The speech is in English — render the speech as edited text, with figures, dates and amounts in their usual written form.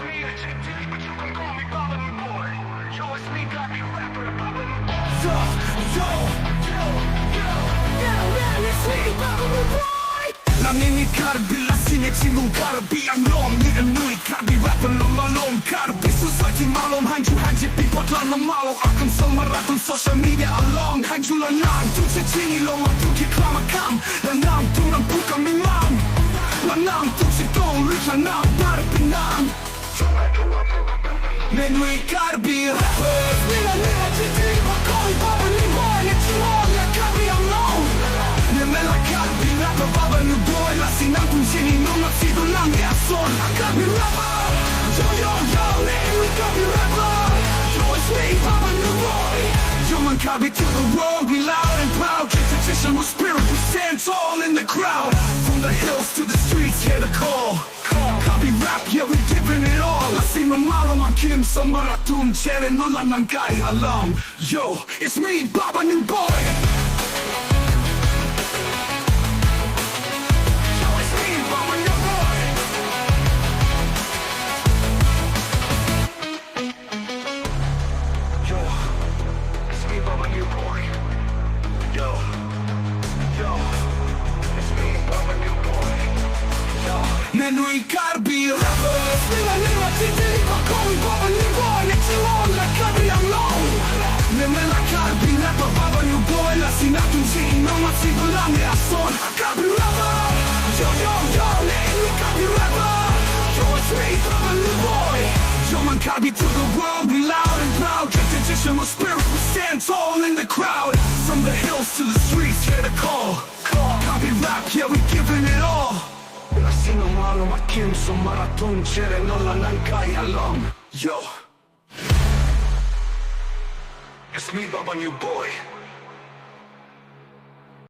me a chick dude, but you can call me Baba NewBoy. Yo, it's me, Karbi, rapper, Baba NewBoy. It's me, Baba NewBoy. Lamini Karbi, lascinie 친구 Karbi I'm long, ni enuit Karbi rapper lololong Karbi 수사지 말롬 한줄 한집 비버тл러 말로 아끔서 말았던 social media along 한 줄로 난 둘째 진이로 어떻게 클라마캄 난 둘은 불감이만 난 둘째 떠올리자 난 나를 빛난 내 누이 Karbi rappers 내가 지지 거의 Baba NewBoy 내 주먹 내 Karbi I'm long 내 멜라 Karbi rapper Baba NewBoy 라시 난 통신이 놀랍지도 난내 앞선 Karbi rapper yo 내 누이 Karbi rapper Yo it's me Baba NewBoy Young Karbi to the world we loud and proud tradition with spirit we stand tall in the crowd from the hills to the streets hear the call Karbi rap yeah we giving it all 라시는 말로만큼 선물아둔 쟤네 놀란 난 가이 along Yo it's me Baba NewBoy 내 누이 Karbi rappers 내가 지지 거의 Baba NewBoy 내 주먹 내 Karbi I'm long 내 멜라 Karbi rapper Baba NewBoy 라시 나 중심 놀랍지도 난내 앞선 Karbi rapper yo 내 누이 Karbi rapper Yo it's me Baba NewBoy Young Karbi to the world we loud and proud tradition with spirit we stand tall in the crowd from the hills to the streets hear the call Karbi rap yeah we giving it all 라시는 말로만큼 선물아둔 쟤네 놀란 난 가이 along Yo It's me Baba NewBoy